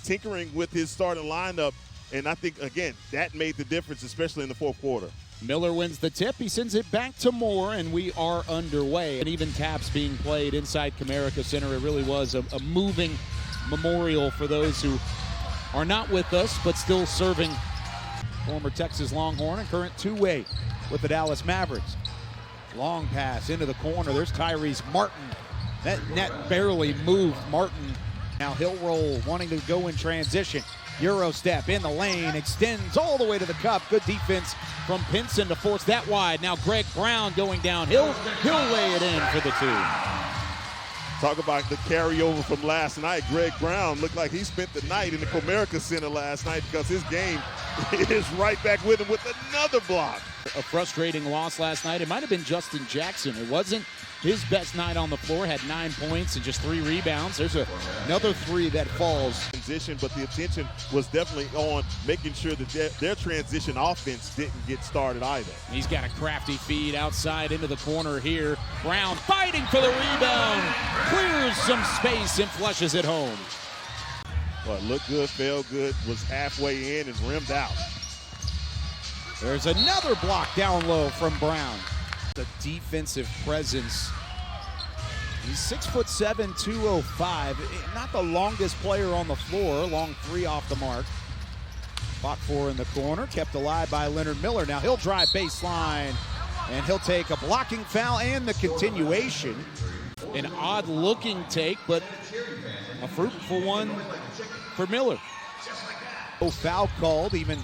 tinkering with his starting lineup. And I think, again, that made the difference, especially in the fourth quarter. Miller wins the tip. He sends it back to Moore, and we are underway. And even taps being played inside Comerica Center. It really was a moving memorial for those who are not with us, but still serving. Former Texas Longhorn and current two-way with the Dallas Mavericks. Long pass into the corner. There's Tyrese Martin. That net barely moved. Martin. Now he'll roll, wanting to go in transition. Euro step in the lane, extends all the way to the cup. Good defense from Pinson to force that wide. Now Greg Brown going downhill. He'll lay it in for the two. Talk about the carryover from last night. Greg Brown looked like he spent the night in the Comerica Center last night because his game is right back with him with another block. A frustrating loss last night. It might have been Justin Jackson. It wasn't his best night on the floor. Had 9 points and just 3 rebounds. There's another 3 that falls. Transition, but the attention was definitely on making sure that their transition offense didn't get started either. He's got a crafty feed outside into the corner here. Brown fighting for the rebound. Clears some space and flushes it home. Well, looked good, felt good, was halfway in and rimmed out. There's another block down low from Brown. The defensive presence. He's 6'7", 205. Not the longest player on the floor. Long 3 off the mark. Fought for in the corner. Kept alive by Leonard Miller. Now he'll drive baseline. And he'll take a blocking foul and the continuation. An odd-looking take, but a fruitful one for Miller. No foul called, even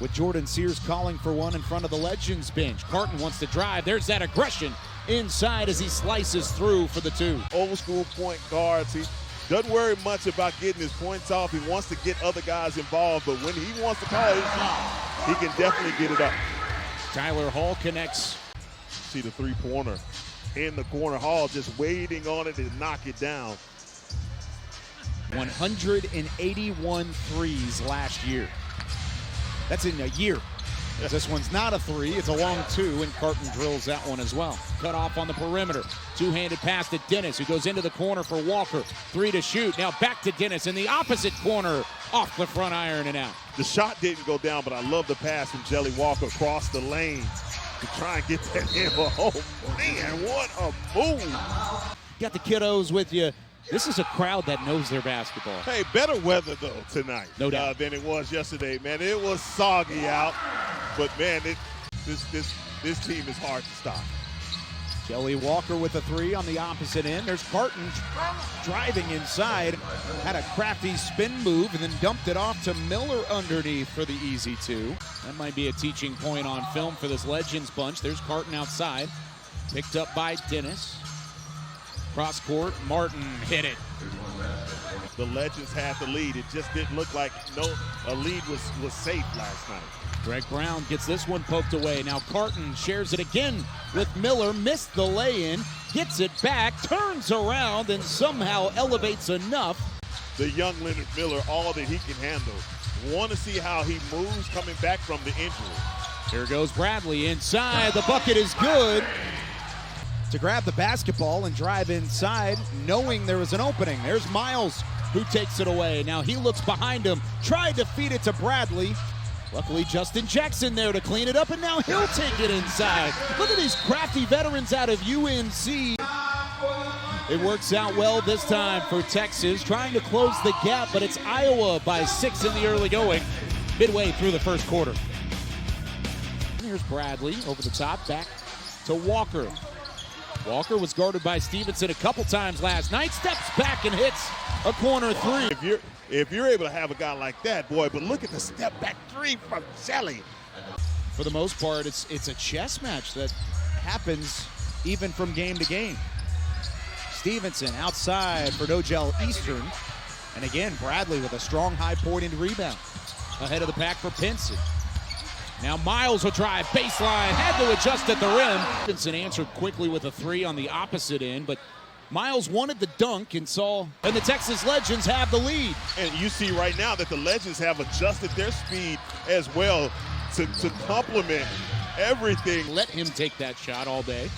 with Jordan Sears calling for one in front of the Legends bench. Carton wants to drive. There's that aggression inside as he slices through for the 2. Old school point guards. He doesn't worry much about getting his points off. He wants to get other guys involved, but when he wants to call his shot, he can definitely get it up. Tyler Hall connects. See the three-pointer in the corner. Hall just waiting on it to knock it down. 181 threes last year. That's in a year. This one's not a 3, it's a long 2, and Carton drills that one as well. Cut off on the perimeter. Two-handed pass to Dennis, who goes into the corner for Walker. 3 to shoot. Now back to Dennis in the opposite corner. Off the front iron and out. The shot didn't go down, but I love the pass from Jelly Walker across the lane to try and get that in. Oh, man, what a move. Got the kiddos with you. This is a crowd that knows their basketball. Hey, better weather, though, tonight no doubt. Than it was yesterday, man. It was soggy out, but, man, this team is hard to stop. Jelly Walker with a 3 on the opposite end. There's Carton driving inside. Had a crafty spin move and then dumped it off to Miller underneath for the easy 2. That might be a teaching point on film for this Legends bunch. There's Carton outside. Picked up by Dennis. Cross court, Martin hit it. The Legends had the lead. It just didn't look like a lead was safe last night. Greg Brown gets this one poked away. Now Carton shares it again with Miller. Missed the lay-in, gets it back, turns around, and somehow elevates enough. The young Leonard Miller, all that he can handle. Want to see how he moves coming back from the injury. Here goes Bradley inside. The bucket is good. To grab the basketball and drive inside, knowing there was an opening. There's Miles, who takes it away. Now he looks behind him, tried to feed it to Bradley. Luckily, Justin Jackson there to clean it up, and now he'll take it inside. Look at these crafty veterans out of UNC. It works out well this time for Texas, trying to close the gap, but it's Iowa by 6 in the early going, midway through the first quarter. Here's Bradley over the top, back to Walker. Walker was guarded by Stevenson a couple times last night, steps back and hits a corner 3. If you're able to have a guy like that, boy, but look at the step back 3 from Jelly. For the most part, it's a chess match that happens even from game to game. Stevenson outside for Nogel Eastern. And again, Bradley with a strong high-pointed rebound. Ahead of the pack for Pinson. Now Miles will drive baseline, had to adjust at the rim. Pinson answered quickly with a 3 on the opposite end, but Miles wanted the dunk and the Texas Legends have the lead. And you see right now that the Legends have adjusted their speed as well to complement everything. Let him take that shot all day.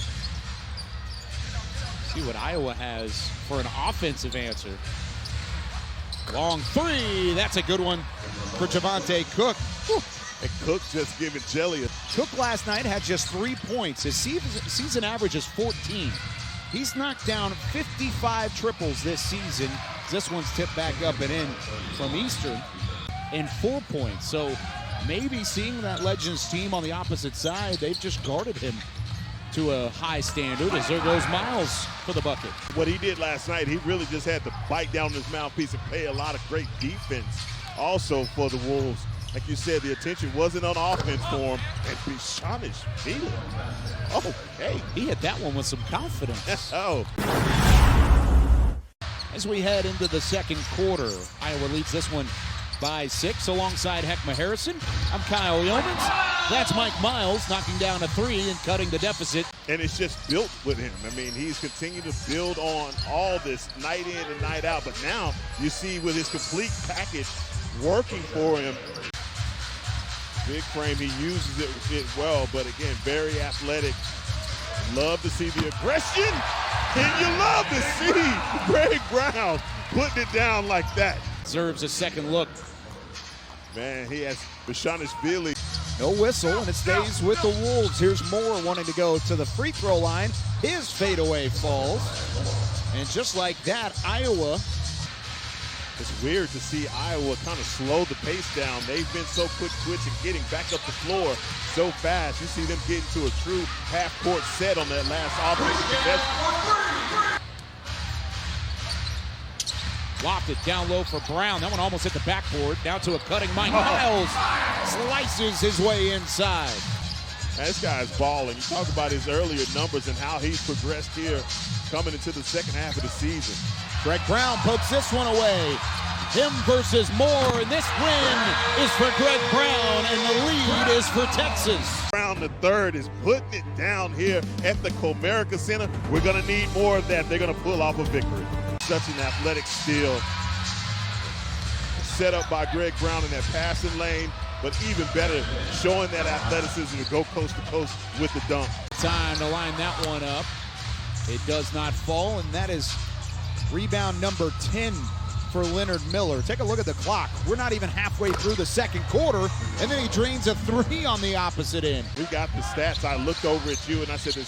See what Iowa has for an offensive answer. Long three. That's a good one for Javante Cook. Whew. And Cook just giving Jelly a... Cook last night had just 3 points. His season average is 14. He's knocked down 55 triples this season. This one's tipped back up and in from Eastern, and 4 points. So maybe seeing that Legends team on the opposite side, they've just guarded him to a high standard as there goes Miles for the bucket. What he did last night, he really just had to bite down his mouthpiece and play a lot of great defense also for the Wolves. Like you said, the attention wasn't on offense for him. And Bishanish feeling. Okay. He hit that one with some confidence. Oh. As we head into the second quarter, Iowa leads this one by 6 alongside Heckma Harrison. I'm Kyle Yeomans. That's Mike Miles knocking down a 3 and cutting the deficit. And it's just built with him. I mean, he's continued to build on all this night in and night out. But now you see with his complete package working for him. Big frame, he uses it well, but again, very athletic. Love to see the aggression, and you love to see Greg Brown putting it down like that. Deserves a second look. Man, he has Bishanish Billy. No whistle, and it stays with the Wolves. Here's Moore wanting to go to the free throw line. His fadeaway falls. And just like that, Iowa. It's weird to see Iowa kind of slow the pace down. They've been so quick twitch and getting back up the floor so fast. You see them get into a true half-court set on that last offensive possession. Lofted down low for Brown. That one almost hit the backboard. Down to a cutting Mike Miles. Slices his way inside. This guy's balling. You talk about his earlier numbers and how he's progressed here coming into the second half of the season. Greg Brown pokes this one away. Him versus Moore, and this win is for Greg Brown, and the lead is for Texas. Brown the third is putting it down here at the Comerica Center. We're going to need more of that. They're going to pull off a victory. Such an athletic steal. Set up by Greg Brown in that passing lane, but even better, showing that athleticism to go coast to coast with the dunk. Time to line that one up. It does not fall, and that is rebound number 10 for Leonard Miller. Take a look at the clock. We're not even halfway through the second quarter, and then he drains a 3 on the opposite end. We got the stats. I looked over at you and I said,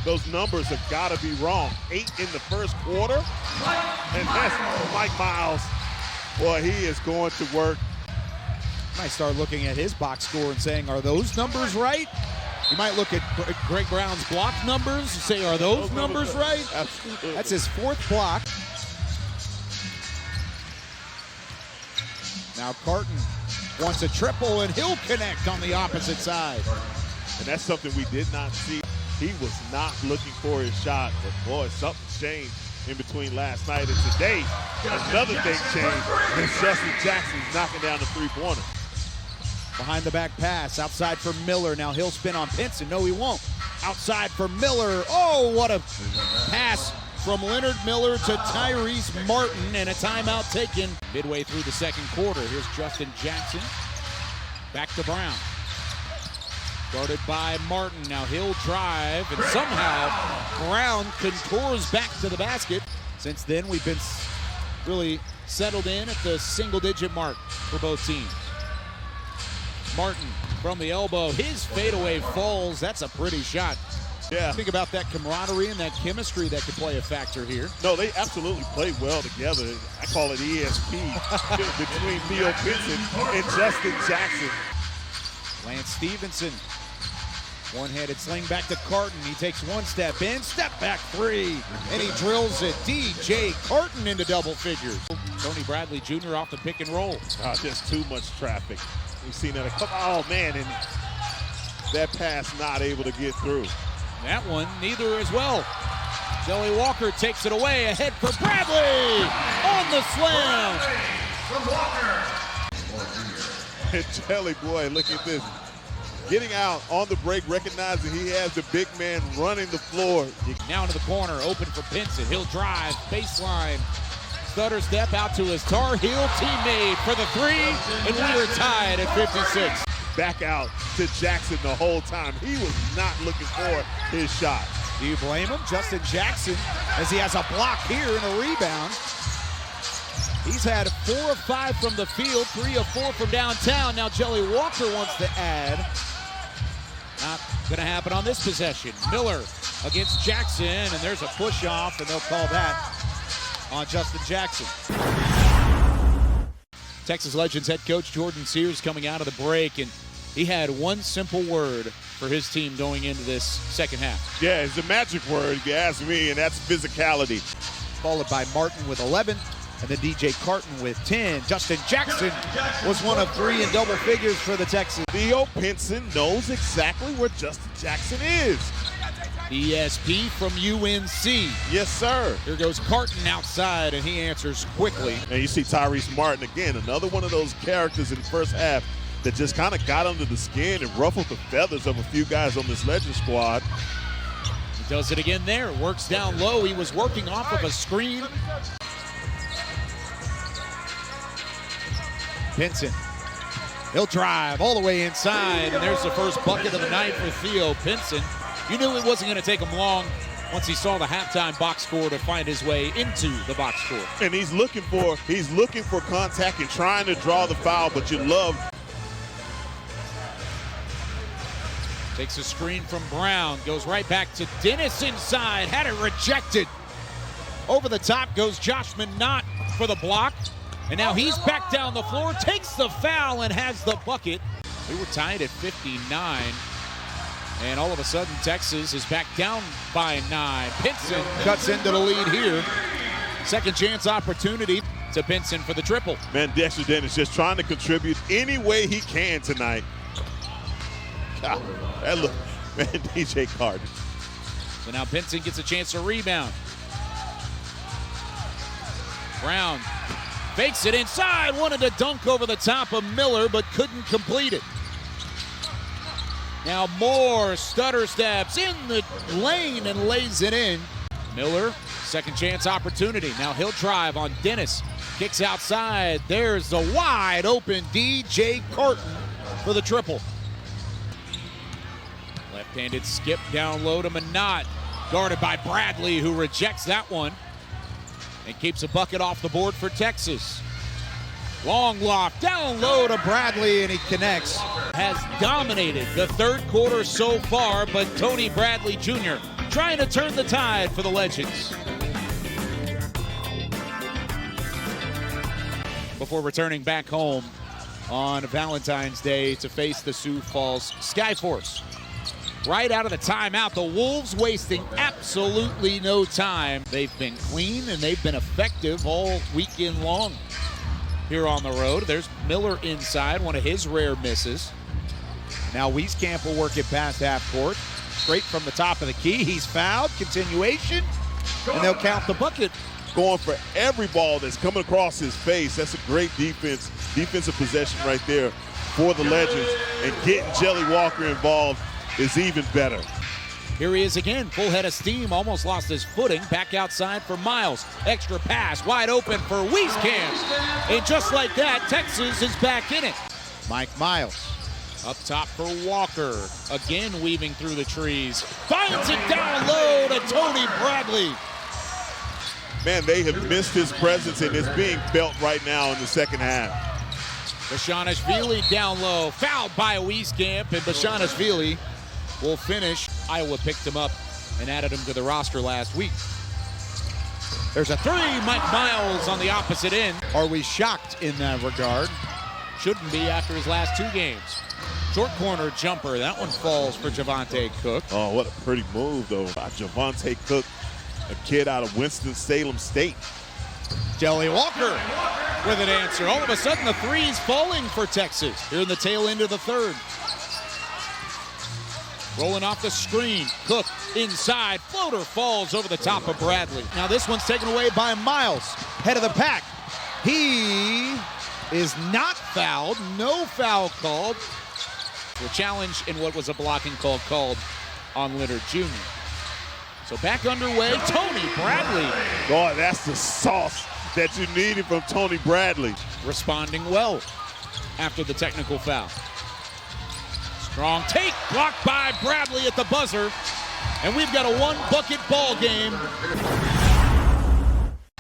those numbers have got to be wrong. 8 in the first quarter, and that's Mike Miles. Boy, he is going to work. Might start looking at his box score and saying, are those numbers right? You might look at Greg Brown's block numbers and say, are those numbers right? Absolutely. That's his 4th block. Now Carton wants a triple, and he'll connect on the opposite side. And that's something we did not see. He was not looking for his shot, but boy, something's changed in between last night and today. Another thing changed, and Justin Jackson's knocking down the three-pointer. Behind the back pass, outside for Miller. Now he'll spin on Pinson. No, he won't. Outside for Miller. Oh, what a pass from Leonard Miller to Tyrese Martin, and a timeout taken midway through the second quarter. Here's Justin Jackson. Back to Brown. Guarded by Martin. Now he'll drive, and somehow Brown contours back to the basket. Since then, we've been really settled in at the single-digit mark for both teams. Martin from the elbow. His fadeaway falls. That's a pretty shot. Yeah. Think about that camaraderie and that chemistry that could play a factor here. No, they absolutely play well together. I call it ESP between Theo Pinson and Justin Jackson. Lance Stevenson. One-handed sling back to Carton. He takes one step in, step back 3, and he drills it. DJ Carton into double figures. Tony Bradley Jr. off the pick and roll. Just too much traffic. We've seen that a couple. Oh, man, and that pass not able to get through. That one, neither as well. Joey Walker takes it away, ahead for Bradley on the slam. And Jelly boy, look at this. Getting out on the break, recognizing he has the big man running the floor. Now into the corner, open for Pinson. He'll drive, baseline. Stutter step out to his Tar Heel teammate for the 3, and we are tied at 56. Back out to Jackson the whole time. He was not looking for his shot. Do you blame him? Justin Jackson, as he has a block here and a rebound. He's had 4 of 5 from the field, 3 of 4 from downtown. Now Jelly Walker wants to add. Not going to happen on this possession. Miller against Jackson, and there's a push off, and they'll call that on Justin Jackson. Texas Legends head coach Jordan Sears coming out of the break, and he had one simple word for his team going into this second half. Yeah, it's a magic word, if you ask me, and that's physicality. Followed by Martin with 11, and then DJ Carton with 10. Justin Jackson was one of 3 in double figures for the Texans. Theo Pinson knows exactly where Justin Jackson is. ESP from UNC. Yes, sir. Here goes Carton outside, and he answers quickly. And you see Tyrese Martin again, another one of those characters in the first half that just kind of got under the skin and ruffled the feathers of a few guys on this Legend squad. He does it again there, works down low. He was working off of a screen. Pinson, he'll drive all the way inside, and there's the first bucket of the night for Theo Pinson. You knew it wasn't going to take him long once he saw the halftime box score to find his way into the box score. And he's looking for contact and trying to draw the foul, but you love. Takes a screen from Brown, goes right back to Dennis inside, had it rejected. Over the top goes Josh Minott for the block, and now he's back down the floor, takes the foul, and has the bucket. We were tied at 59. And all of a sudden, Texas is back down by 9. Pinson cuts into the lead here. Second chance opportunity to Pinson for the triple. Man, Dexter Dennis just trying to contribute any way he can tonight. God, that look, man, DJ Carton. So now Pinson gets a chance to rebound. Brown fakes it inside, wanted to dunk over the top of Miller, but couldn't complete it. Now Moore stutter steps in the lane and lays it in. Miller, second chance opportunity. Now he'll drive on Dennis. Kicks outside. There's the wide open DJ Carton for the triple. Left-handed skip down low to Minott. Guarded by Bradley, who rejects that one. And keeps a bucket off the board for Texas. Long loft down low to Bradley, and he connects. Has dominated the third quarter so far, but Tony Bradley Jr. trying to turn the tide for the Legends. Before returning back home on Valentine's Day to face the Sioux Falls Skyforce. Right out of the timeout, the Wolves wasting absolutely no time. They've been clean and they've been effective all weekend long here on the road. There's Miller inside, one of his rare misses. Now Wieskamp will work it past half court. Straight from the top of the key, he's fouled. Continuation, and they'll count the bucket. Going for every ball that's coming across his face. That's a great defensive possession right there for the Legends. And getting Jelly Walker involved is even better. Here he is again, full head of steam, almost lost his footing. Back outside for Miles. Extra pass, wide open for Wieskamp. And just like that, Texas is back in it. Mike Miles up top for Walker. Again weaving through the trees. Finds it down low to Tony Bradley. Man, they have missed his presence, and it's being felt right now in the second half. Bashanishvili down low, fouled by Wieskamp, and Bashanishvili will finish. Iowa picked him up and added him to the roster last week. There's a three, Mike Miles on the opposite end. Are we shocked in that regard? Shouldn't be after his last 2 games. Short corner jumper, that one falls for Javante Cook. Oh, what a pretty move, though, by Javante Cook, a kid out of Winston-Salem State. Jelly Walker with an answer. All of a sudden, the three's falling for Texas here in the tail end of the third. Rolling off the screen, Cook inside, floater falls over the top of Bradley. Now this one's taken away by Miles, head of the pack. He is not fouled, no foul called. The challenge in what was a blocking call called on Leonard Jr. So back underway, Tony Bradley. Oh, that's the sauce that you needed from Tony Bradley. Responding well after the technical foul. Strong take, blocked by Bradley at the buzzer. And we've got a 1-bucket ball game.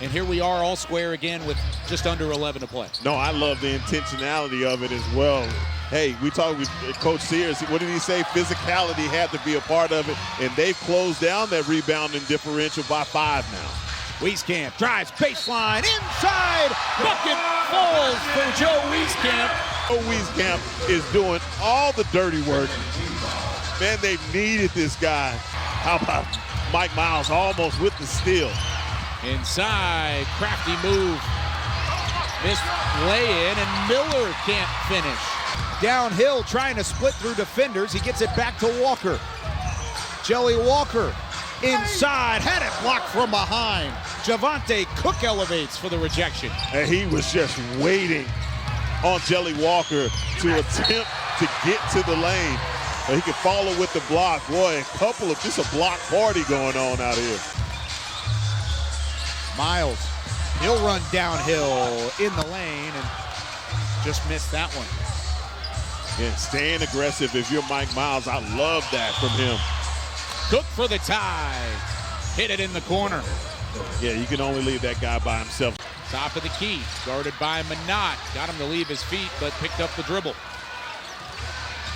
And here we are all square again with just under 11 to play. No, I love the intentionality of it as well. Hey, we talked with Coach Sears. What did he say? Physicality had to be a part of it, and they've closed down that rebounding differential by 5 now. Wieskamp drives baseline inside. Bucket falls for Joe Wieskamp. Joe Wieskamp is doing all the dirty work. Man, they've needed this guy. How about Mike Miles almost with the steal? Inside, crafty move. Missed lay-in, and Miller can't finish. Downhill, trying to split through defenders. He gets it back to Walker. Jelly Walker inside, had it blocked from behind. Javante Cook elevates for the rejection. And he was just waiting on Jelly Walker to attempt to get to the lane. But he could follow with the block. Boy, just a block party going on out here. Miles, he'll run downhill in the lane and just missed that one. And staying aggressive if you're Mike Miles, I love that from him. Cook for the tie. Hit it in the corner. Yeah, you can only leave that guy by himself. Top of the key, guarded by Minot. Got him to leave his feet, but picked up the dribble.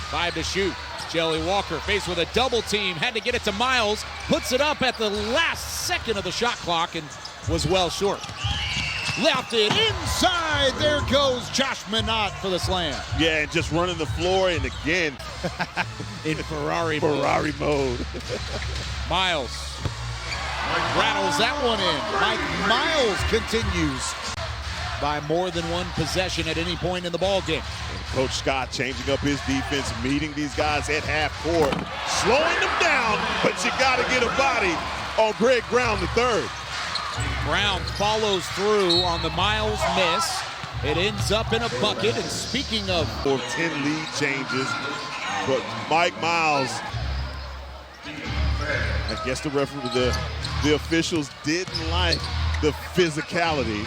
5 to shoot. Jelly Walker faced with a double team. Had to get it to Miles. Puts it up at the last second of the shot clock and was well short. Left it inside. There goes Josh Minot for the slam. Yeah, and just running the floor, and again, in Ferrari mode. Miles rattles that one in. Mike Miles continues by more than one possession at any point in the ball game. Coach Scott changing up his defense, meeting these guys at half court, slowing them down, but you got to get a body on Greg Brown III. Brown follows through on the Miles miss. It ends up in a bucket. And speaking of 10 lead changes, but Mike Miles, I guess the officials didn't like the physicality.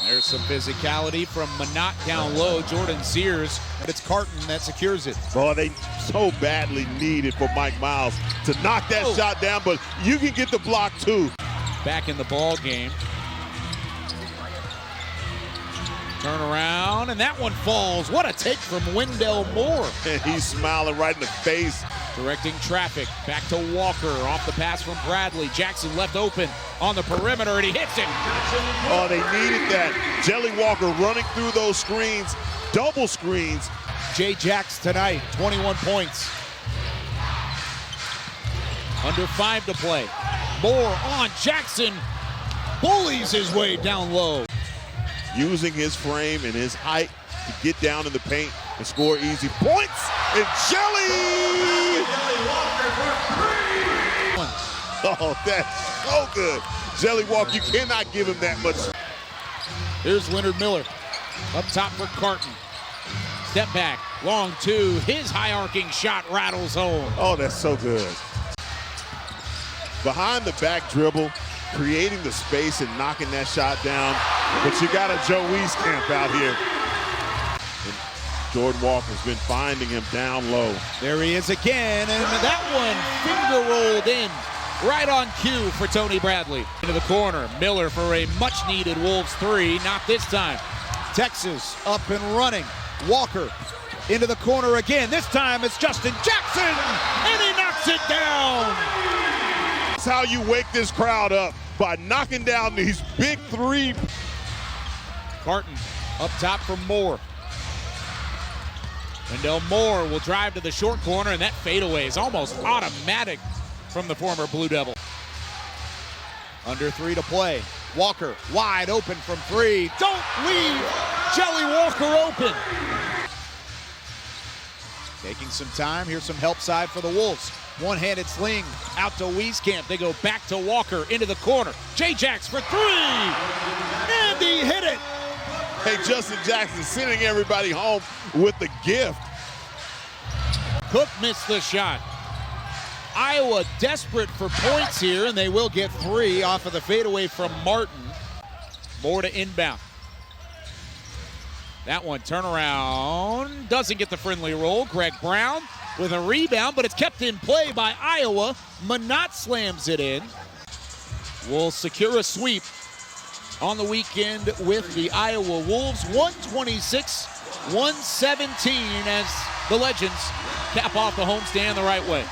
There's some physicality from Minot down low. Jordan Sears, but it's Carton that secures it. Boy, they so badly needed for Mike Miles to knock that shot down, but you can get the block too. Back in the ball game. Turn around, and that one falls. What a take from Wendell Moore. And he's smiling right in the face. Directing traffic. Back to Walker. Off the pass from Bradley. Jackson left open on the perimeter, and he hits it. Oh, they needed that. Jelly Walker running through those screens, double screens. Jay Jacks tonight, 21 points. Under 5 to play. Moore on Jackson. Bullies his way down low. Using his frame and his height to get down in the paint and score easy points. And Jelly! Oh, that's so good. Jelly Walker, you cannot give him that much. Here's Leonard Miller. Up top for Carton. Step back, long 2. His high arcing shot rattles home. Oh, that's so good. Behind the back dribble, creating the space and knocking that shot down. But you got a Joe Wieskamp out here. And Jordan Walker's been finding him down low. There he is again, and that one finger rolled in. Right on cue for Tony Bradley. Into the corner, Miller for a much-needed Wolves 3, not this time. Texas up and running. Walker into the corner again. This time it's Justin Jackson, and he knocks it down. That's how you wake this crowd up, by knocking down these big 3. Carton up top for Moore. Wendell Moore will drive to the short corner, and that fadeaway is almost automatic from the former Blue Devil. Under 3 to play. Walker wide open from 3. Don't leave Jelly Walker open. Taking some time. Here's some help side for the Wolves. One-handed sling out to Wieskamp. They go back to Walker into the corner. J-Jacks for 3. And he hit it. Hey, Justin Jackson sending everybody home with the gift. Cook missed the shot. Iowa desperate for points here, and they will get 3 off of the fadeaway from Martin. More to inbound. That one turnaround. Doesn't get the friendly roll. Greg Brown with a rebound, but it's kept in play by Iowa. Minot slams it in. Will secure a sweep on the weekend with the Iowa Wolves. 126-117 as the Legends cap off the homestand the right way.